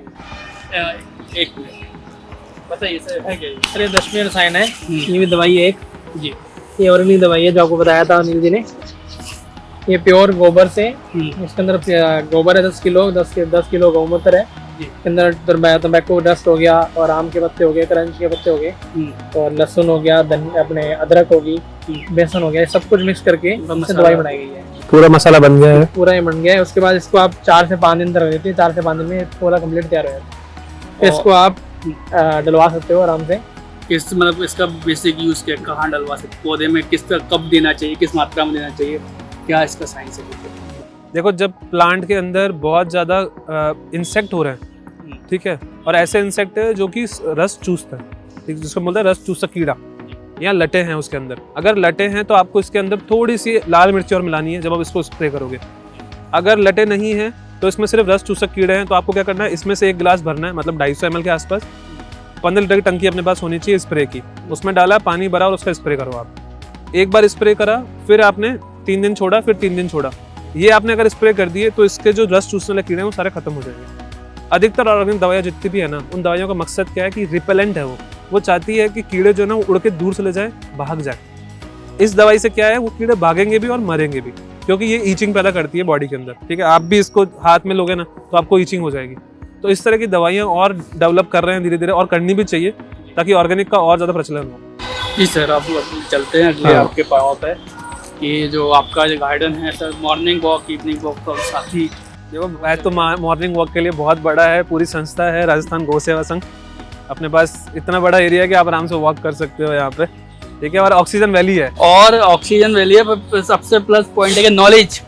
एक मिनट बताइए सर, है क्या ये? अरे दशमें रसायन है, ये भी दवाई है एक जी। ये ऑर्गेनिक दवाई है जो आपको बताया था अनिल जी ने। ये प्योर गोबर से, इसके अंदर गोबर है 10 किलो, 10 किलो गौमूत्र है, इसके अंदर तंबाकू डस्ट हो गया और आम के पत्ते हो गए, करंज के पत्ते हो गए और लहसुन हो गया, अपने अदरक होगी, बेसन हो गया, सब कुछ मिक्स करके इससे दवाई बनाई गई है। पूरा मसाला बन गया है, पूरा ये बन गया है। उसके बाद इसको आप 4 से 5 दिन तक रख देते हैं, 4 से 5 दिन में पूरा कंप्लीट तैयार हो जाता है। फिर इसको आप डलवा सकते हो आराम से। किस मतलब इसका बेसिक यूज क्या, कहाँ डलवा सकते, पौधे में किस तरह कब देना चाहिए, किस मात्रा में देना चाहिए, क्या इसका साइंस है? देखो जब प्लांट के अंदर बहुत ज़्यादा इंसेक्ट हो रहे हैं, ठीक है, और ऐसे इंसेक्ट है जो कि रस चूसता है, ठीक, जिसको बोलते हैं रस चूसक कीड़ा, या लटे हैं उसके अंदर। अगर लटे हैं तो आपको इसके अंदर थोड़ी सी लाल मिर्ची और मिलानी है जब आप इसको स्प्रे करोगे। अगर लटे नहीं है तो इसमें सिर्फ रस चूसक कीड़े हैं, तो आपको क्या करना है, इसमें से 1 गिलास भरना है, मतलब 250 ml के आसपास। 15 लीटर की टंकी अपने पास होनी चाहिए स्प्रे की, उसमें डाला, पानी भरा और उसका स्प्रे करो आप। एक बार स्प्रे करा, फिर आपने 3 दिन छोड़ा, फिर 3 दिन छोड़ा। ये आपने अगर स्प्रे कर दिए तो इसके जो रस चूसने वाले कीड़े हैं वो सारे खत्म हो जाएंगे। अधिकतर ऑर्गेनिक दवाइयाँ जितनी भी है ना, उन दवाइयों का मकसद क्या है कि रिपेलेंट है, वो चाहती है कि कीड़े जो है ना वो उड़ के दूर चले जाए, भाग जाए। इस दवाई से क्या है, वो कीड़े भागेंगे भी और मरेंगे भी, क्योंकि ये ईचिंग पैदा करती है बॉडी के अंदर। ठीक है, आप भी इसको हाथ में लोगे ना तो आपको ईचिंग हो जाएगी। तो इस तरह की दवाइयाँ और डेवलप कर रहे हैं धीरे धीरे, और करनी भी चाहिए ताकि ऑर्गेनिक का और ज़्यादा प्रचलन हो। जी सर, आप चलते हैं अगले आपके पाव पे। ये जो आपका जो गार्डन है sir, morning walk, evening walk का साथ ही देखो मैं तो मॉर्निंग वॉक के लिए बहुत बड़ा है, पूरी संस्था है राजस्थान गौ सेवा संघ। अपने पास इतना बड़ा एरिया है कि आप आराम से वॉक कर सकते हो यहाँ पे, ठीक है, और ऑक्सीजन वैली है। और ऑक्सीजन वैली है, पर सबसे प्लस पॉइंट है कि नॉलेज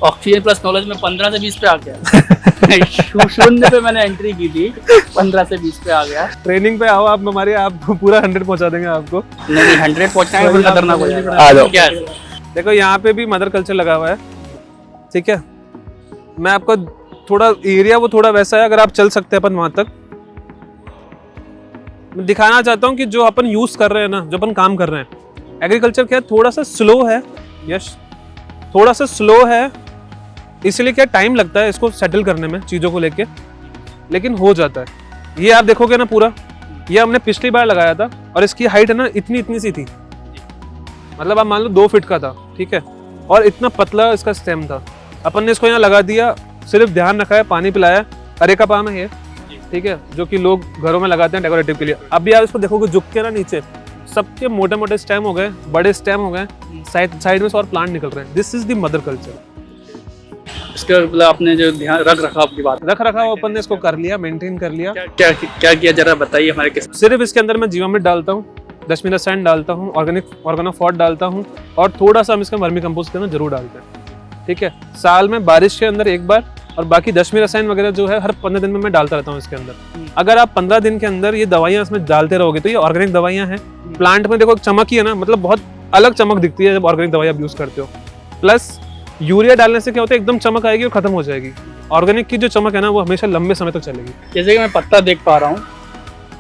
ऑक्सीजन प्लस नॉलेज में 15 से 20 पे आ गया। शून्य पे मैंने एंट्री की थी, 15 से 20 पे आ गया। ट्रेनिंग पे आओ आप हमारे, आप पूरा 100 पहुंचा देंगे आपको। नहीं 100 पहुंचना है, खतरनाक हो जाएगा। आ जाओ। क्या है? देखो यहाँ पे भी मदर कल्चर लगा हुआ है, ठीक है। मैं आपको थोड़ा एरिया वो थोड़ा वैसा है, अगर आप चल सकते हैं अपन वहां तक। मैं दिखाना चाहता हूँ कि जो अपन यूज कर रहे हैं ना, जो अपन काम कर रहे हैं, एग्रीकल्चर क्या है, थोड़ा सा स्लो है। यस, थोड़ा सा स्लो है, इसलिए क्या टाइम लगता है इसको सेटल करने में, चीज़ों को लेके, लेकिन हो जाता है। ये आप देखोगे ना पूरा, ये हमने पिछली बार लगाया था और इसकी हाइट है ना इतनी इतनी सी थी, मतलब आप मान लो 2 फीट का था, ठीक है, और इतना पतला इसका स्टेम था। अपन ने इसको यहाँ लगा दिया, सिर्फ ध्यान रखा है, पानी पिलाया। अरेका पाम है ये, ठीक है, जो कि लोग घरों में लगाते हैं डेकोरेटिव के लिए। अब भी आप इसको देखोगे झुक के ना नीचे, सबके मोटे मोटे स्टेम हो गए, बड़े स्टेम हो गए, साइड में से और प्लांट निकल रहे हैं। This is the mother culture. इसका मतलब आपने जो ध्यान रख रखाव की बात रख रखा अपन ने इसको कर लिया, मेंटेन कर लिया। क्या किया, जरा बताइए हमारे के। सिर्फ इसके अंदर मैं जीवामृत डालता हूँ, दशमीन रसायन डालता हूँ, ऑर्गेनोफॉर्ट डालता हूँ, और थोड़ा सा हम इसका वर्मी कंपोस्ट के अंदर जरूर डालते हैं, ठीक है। साल में बारिश के अंदर एक बार, और बाकी दशमीन रसायन वगैरह जो है हर 15 दिन में मैं डालता रहता हूँ इसके अंदर। अगर आप 15 दिन के अंदर ये दवाइयाँ इसमें डालते रहोगे तो ये ऑर्गेनिक दवाइयाँ हैं। प्लांट में देखो चमक ही है ना, मतलब बहुत अलग चमक दिखती है जब ऑर्गेनिक दवाई आप यूज करते हो। प्लस यूरिया डालने से क्या होता है, एकदम चमक आएगी और खत्म हो जाएगी। ऑर्गेनिक की जो चमक है ना वो हमेशा लंबे समय तक चलेगी। जैसे कि मैं पत्ता देख पा रहा हूँ,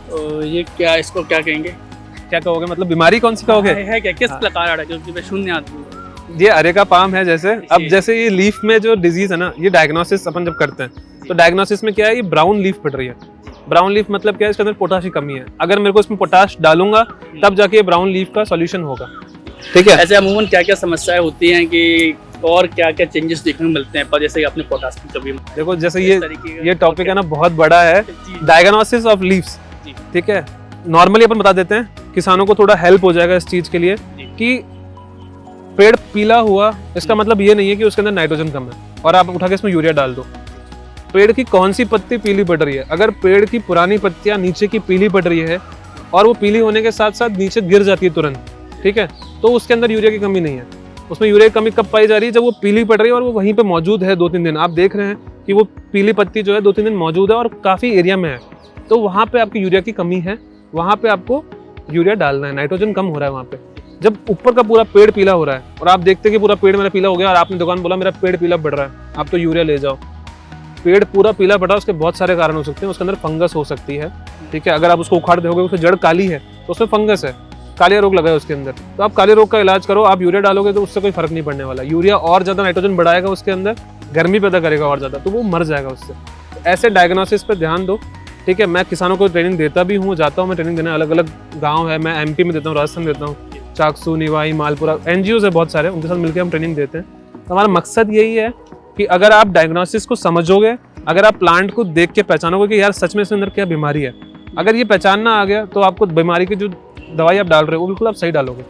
तो ये क्या, इसको क्या कहेंगे? क्या कहोगे, मतलब बीमारी कौन सी कहोगे? है क्या, किस हाँ। प्रकार क्योंकि मैं शून्य आदमी हूँ। ये अरेका पाम है जैसे। अब जी। जैसे ये लीफ में जो डिजीज है ना, ये डायग्नोसिस अपन जब करते हैं तो डायग्नोसिस में क्या है, ये ब्राउन लीफ पड़ रही है। ब्राउन लीफ मतलब क्या है, इसके अंदर पोटाश की कमी है। अगर मेरे को इसमें पोटाश डालूंगा तब जाके ये ब्राउन लीफ का सॉल्यूशन होगा। ठीक है, ऐसे अमूमन क्या क्या समस्याएं होती हैं कि और क्या क्या चेंजेस देखने को मिलते हैं पर जैसे कि आपने पोटाश की कमी, देखो जैसे इस तरीके का ये टॉपिक है ना बहुत बड़ा है, जी। Diagnosis of leaves. जी। ठीक है, नॉर्मली अपन बता देते हैं, किसानों को थोड़ा हेल्प हो जाएगा इस चीज के लिए जी। कि पेड़ पीला हुआ इसका मतलब ये नहीं है कि उसके अंदर नाइट्रोजन कम है और आप उठा के इसमें यूरिया डाल दो। पेड़ की कौन सी पत्ती पीली पड़ रही है, अगर पेड़ की पुरानी पत्तियां नीचे की पीली पड़ रही है और वो पीली होने के साथ साथ नीचे गिर जाती है तुरंत, ठीक है, तो उसके अंदर यूरिया की कमी नहीं है। उसमें यूरिया की कमी कब पाई जा रही है, जब वो पीली पड़ रही है और वो वहीं पे मौजूद है 2-3 दिन। आप देख रहे हैं कि वो पीली पत्ती जो है 2-3 दिन मौजूद है और काफी एरिया में है, तो वहां पे आपकी यूरिया की कमी है, वहां पे आपको यूरिया डालना है, नाइट्रोजन कम हो रहा है वहां पे। जब ऊपर का पूरा पेड़ पीला हो रहा है और आप देखते हैं कि पूरा पेड़ मेरा पीला हो गया और आपने दुकान बोला मेरा पेड़ पीला पड़ रहा है, आप तो यूरिया ले जाओ। पेड़ पूरा पीला पड़ रहा है, उसके बहुत सारे कारण हो सकते हैं। उसके अंदर फंगस हो सकती है, ठीक है, अगर आप उसको उखाड़ दोगे, उसकी जड़ काली है तो उसमें फंगस है, कालिया रोग लगा है उसके अंदर, तो आप काले रोग का इलाज करो। आप यूरिया डालोगे तो उससे कोई फर्क नहीं पड़ने वाला। यूरिया और ज्यादा नाइट्रोजन बढ़ाएगा उसके अंदर, गर्मी पैदा करेगा और ज्यादा, तो वो मर जाएगा उससे। ऐसे डायग्नोसिस पे ध्यान दो, ठीक है। मैं किसानों को ट्रेनिंग देता भी हूँ, जाता हूँ मैं ट्रेनिंग देने, अलग अलग गाँव है, मैं MP में देता हूँ, राजस्थान देता हूँ, चाकसू, निवाई, मालपुरा, NGOs है बहुत सारे, उनके साथ मिलकर हम ट्रेनिंग देते हैं। तो हमारा मकसद यही है कि अगर आप डायग्नोसिस को समझोगे, अगर आप प्लांट को देख के पहचानोगे कि यार सच में इसके अंदर क्या बीमारी है, अगर ये पहचानना आ गया तो आपको बीमारी की जो दवाई आप डाल रहे हो वो बिल्कुल आप सही डालोगे।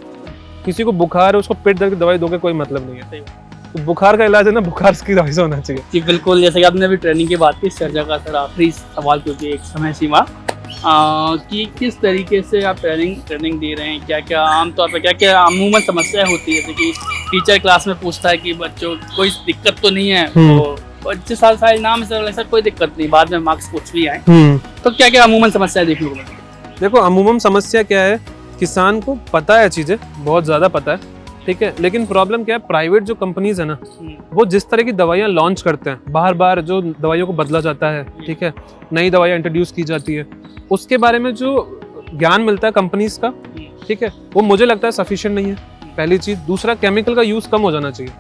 किसी को बुखार है उसको पेट दर्द की दवाई दोगे कोई मतलब नहीं है, तो बुखार का इलाज है ना बुखार की दवाई से होना चाहिए। जी बिल्कुल, जैसे कि आपने अभी ट्रेनिंग की बात की, चर्चा का सर आखिरी सवाल क्योंकि एक समय सीमा कि किस तरीके से आप ट्रेनिंग दे रहे हैं, क्या क्या आमतौर पर क्या क्या अमूमन समस्याएं होती है, जैसे कि टीचर क्लास में पूछता है कि बच्चों कोई दिक्कत तो नहीं है, तो बच्चे सारे नाम से कोई दिक्कत नहीं, बाद में मार्क्स कुछ भी आए, तो क्या क्या अमूमन समस्याएं देखने को मिलती है? देखो अमूमन समस्या क्या है, किसान को पता है चीजें, बहुत ज्यादा पता है, ठीक है, लेकिन प्रॉब्लम क्या है, प्राइवेट जो कंपनीज है ना, वो जिस तरह की दवाइयाँ लॉन्च करते हैं, बार बार जो दवाइयों को बदला जाता है, ठीक है, नई दवाइयाँ इंट्रोड्यूस की जाती है, उसके बारे में जो ज्ञान मिलता है कंपनीज का, ठीक है, वो मुझे लगता है सफिशिएंट नहीं है, पहली चीज। दूसरा, केमिकल का यूज कम हो जाना चाहिए।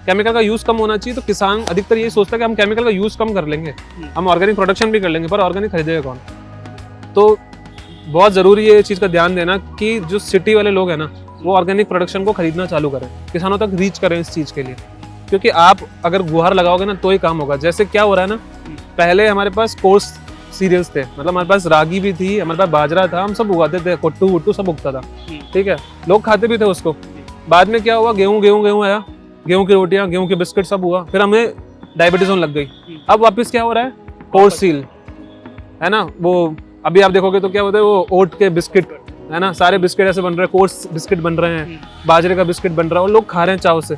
केमिकल का यूज कम होना चाहिए, तो किसान अधिकतर यही सोचता है कि हम केमिकल का यूज कम कर लेंगे, हम ऑर्गेनिक प्रोडक्शन भी कर लेंगे, पर ऑर्गेनिक खरीदेगा कौन? तो बहुत जरूरी है ये चीज का ध्यान देना कि जो सिटी वाले लोग हैं ना, वो ऑर्गेनिक प्रोडक्शन को खरीदना चालू करें, किसानों तक रीच करें इस चीज के लिए, क्योंकि आप अगर गुहार लगाओगे ना तो ही काम होगा। जैसे क्या हो रहा है ना, पहले हमारे पास कोर्स सीरियल्स थे, मतलब हमारे पास रागी भी थी, हमारे पास बाजरा था, हम सब उगाते थे, कुट्टू वुट्टू सब उगता था, ठीक है, लोग खाते भी थे उसको। बाद में क्या हुआ, गेहूं आया, गेहूं की रोटियां, गेहूं के बिस्किट सब हुआ, फिर हमें डायबिटीज होने लग गई। अब वापस क्या हो रहा है, कोर्स सील है ना, वो अभी आप देखोगे तो क्या होता है, वो ओट के बिस्किट है ना, सारे बिस्किट ऐसे बन रहे हैं, कोर्स बिस्किट बन रहे हैं, बाजरे का बिस्किट बन रहा है और लोग खा रहे हैं चाव से।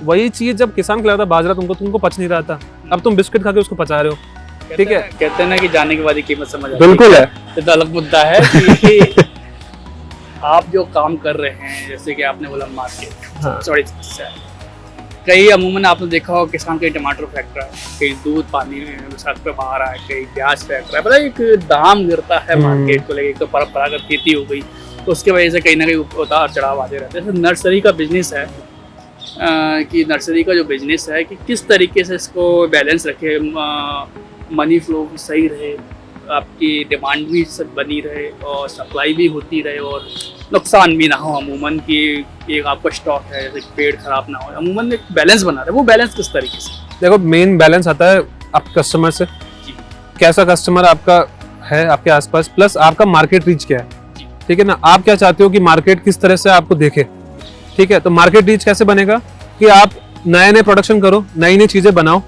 वही चीज जब किसान खिलाता बाजरा तुमको पच नहीं रहा था, अब तुम बिस्किट खा के उसको पचा रहे हो, ठीक है। कहते हैं ना कि जाने के बाद ही कीमत समझ आती है। बिल्कुल है, ये तो अलग मुद्दा है कि आप जो काम कर रहे हैं, जैसे कि आपने बोला मार्केट सबसे बड़ी समस्या है। कई अमूमन आपने देखा हो किसान कहीं टमाटर फेंक रहा है, कहीं दूध पानी सड़क पे बहा रहा है, कहीं प्याज फेंक रहा है, पता है एक दाम गिरता है मार्केट को लेकर। तो परंपरागत खेती हो गई तो उसके वजह से कहीं ना कहीं उतार चढ़ाव आते रहते हैं। जैसे नर्सरी का बिजनेस है कि नर्सरी का जो बिजनेस है कि किस तरीके से इसको बैलेंस रखे, मनी फ्लो भी सही रहे, आपकी डिमांड भी सब बनी रहे और सप्लाई भी होती रहे और नुकसान भी ना हो अमूमन कि एक आपका स्टॉक है जैसे पेड़ खराब ना हो, अमूमन एक बैलेंस बना रहे। वो बैलेंस किस तरीके से? देखो मेन बैलेंस आता है आप कस्टमर से, कैसा कस्टमर आपका है आपके आसपास, प्लस आपका मार्केट रीच क्या है, ठीक है ना। आप क्या चाहते हो कि मार्केट किस तरह से आपको देखे, ठीक है। तो मार्केट रीच कैसे बनेगा कि आप नए नए प्रोडक्शन करो, नई नई चीजें बनाओ,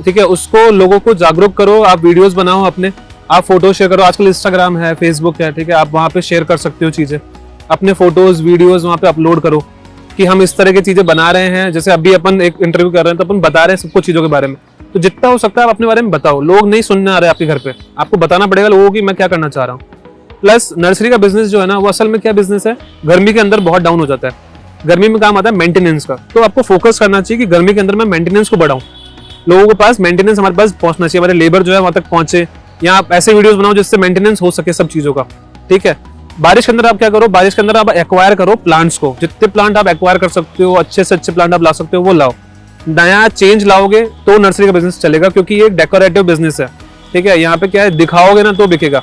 ठीक है, उसको लोगों को जागरूक करो, आप वीडियोस बनाओ अपने, आप फोटो शेयर करो। आजकल इंस्टाग्राम है, फेसबुक है, ठीक है, आप वहाँ पे शेयर कर सकते हो चीजें, अपने फोटोज वीडियोस वहाँ पे अपलोड करो कि हम इस तरह की चीजें बना रहे हैं। जैसे अभी अपन एक इंटरव्यू कर रहे हैं तो अपन बता रहे हैं सबको चीजों के बारे में, तो जितना हो सकता है आप अपने बारे में बताओ। लोग नहीं सुनने आ रहे आपके घर पे, आपको बताना पड़ेगा लोगों की मैं क्या करना चाह रहा हूँ। प्लस नर्सरी का बिजनेस जो है ना, वो असल में क्या बिजनेस है, गर्मी के अंदर बहुत डाउन हो जाता है। गर्मी में काम आता है मेंटेनेंस का, तो आपको फोकस करना चाहिए कि गर्मी के अंदर मैं मेंटेनेंस को बढ़ाऊं, लोगों के पास मेंटेनेंस हमारे पास पहुंचना चाहिए, हमारे लेबर जो है वहां तक पहुंचे, या आप ऐसे वीडियोस बनाओ जिससे मेंटेनेंस हो सके सब चीजों का, ठीक है। बारिश के अंदर आप क्या करो, बारिश के अंदर आप एक्वायर करो प्लांट्स को, जितने प्लांट आप एक्वायर कर सकते हो, अच्छे से अच्छे प्लांट आप ला सकते हो वो लाओ। नया चेंज लाओगे तो नर्सरी का बिजनेस चलेगा, क्योंकि ये एक डेकोरेटिव बिजनेस है, ठीक है। यहाँ पे क्या है, दिखाओगे ना तो बिकेगा।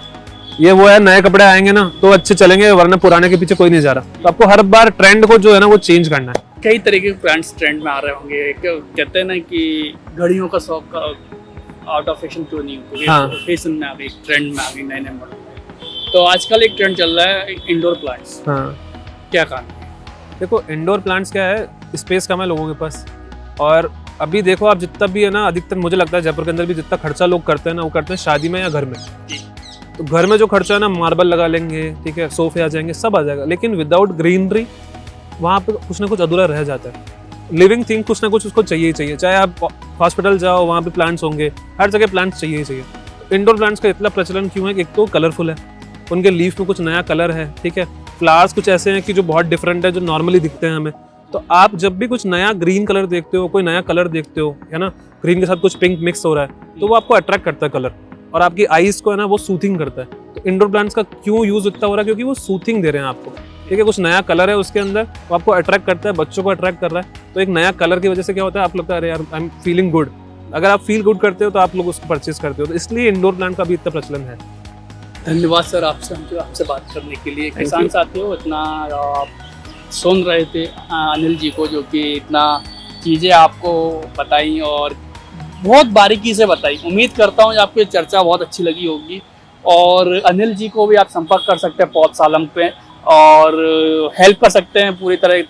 ये वो है, नए कपड़े आएंगे ना तो अच्छे चलेंगे, वरना पुराने के पीछे कोई नहीं जा रहा। तो आपको हर बार ट्रेंड को जो है ना वो चेंज करना है। कई तरह के प्लांट्स ट्रेंड में आ रहे होंगे। कहते हैं ना कि घड़ियों का शौक आउट ऑफ फैशन क्यों नहीं हो, हाँ। फैशन में आ गई, ट्रेंड में आ गई, नए नए मॉडल। तो आजकल एक ट्रेंड चल रहा है इंडोर प्लांट्स। हाँ, क्या कारण? देखो इंडोर प्लांट्स क्या है, स्पेस कम है लोगों के पास। और अभी देखो आप जितना भी है ना, अधिकतर मुझे लगता है जयपुर के अंदर भी जितना खर्चा लोग करते हैं ना, वो करते हैं शादी में या घर में। तो घर में जो खर्चा है ना, मार्बल लगा लेंगे, ठीक है, सोफे आ जाएंगे, सब आ जाएगा, लेकिन विदाउट ग्रीनरी वहाँ पे कुछ ना कुछ अधूरा रह जाता है। लिविंग थिंग कुछ ना कुछ उसको चाहिए ही चाहिए। चाहे आप हॉस्पिटल जाओ, वहाँ पे प्लांट्स होंगे, हर जगह प्लांट्स चाहिए ही चाहिए। इंडोर प्लांट्स का इतना प्रचलन क्यों है कि एक तो कलरफुल है, उनके लीफ में कुछ नया कलर है, ठीक है। फ्लावर्स कुछ ऐसे हैं कि जो बहुत डिफरेंट है, जो नॉर्मली दिखते हैं हमें। तो आप जब भी कुछ नया ग्रीन कलर देखते हो, कोई नया कलर देखते हो, है ना, ग्रीन के साथ कुछ पिंक मिक्स हो रहा है, तो वो आपको अट्रैक्ट करता है कलर, और आपकी आईज को है ना वो सूथिंग करता है। तो इंडोर प्लांट्स का क्यों यूज इतना हो रहा है, क्योंकि वो सूथिंग दे रहे हैं आपको, ठीक है। कुछ नया कलर है उसके अंदर, वो आपको अट्रैक्ट करता है, बच्चों को अट्रैक्ट कर रहा है। तो एक नया कलर की वजह से क्या होता है, आप लगता है अरे यार आई एम फीलिंग गुड। अगर आप फील गुड करते हो तो आप लोग उसको परचेज करते हो। तो इसलिए इंडोर प्लांट का भी इतना प्रचलन है। धन्यवाद सर आपसे बात करने के लिए। किसान साथियों, इतना आप सुन रहे थे अनिल जी को, जो कि इतना चीज़ें आपको बताई और बहुत बारीकी से बताई। उम्मीद करता हूँ आपको ये चर्चा बहुत अच्छी लगी होगी। और अनिल जी को भी आप संपर्क कर सकते हैं पौधशाला पे, और हेल्प कर सकते हैं। पूरी तरह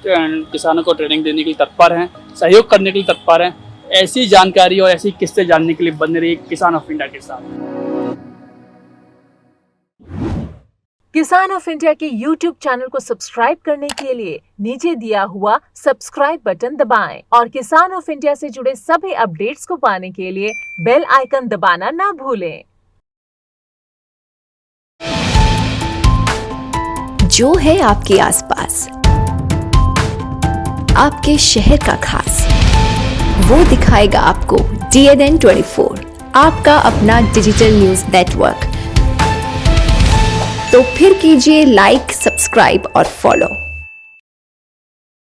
किसानों को ट्रेनिंग देने के लिए तत्पर हैं, सहयोग करने के लिए तत्पर हैं। ऐसी जानकारी और ऐसी किस्सें जानने के लिए बने रहिए किसान ऑफ इंडिया के साथ। किसान ऑफ इंडिया के YouTube चैनल को सब्सक्राइब करने के लिए नीचे दिया हुआ सब्सक्राइब बटन दबाएं और किसान ऑफ इंडिया से जुड़े सभी अपडेट्स को पाने के लिए बेल आइकन दबाना ना भूलें। जो है आपके आसपास, आपके शहर का खास, वो दिखाएगा आपको DNN 24, आपका अपना डिजिटल न्यूज नेटवर्क। तो फिर कीजिए लाइक, सब्सक्राइब और फॉलो।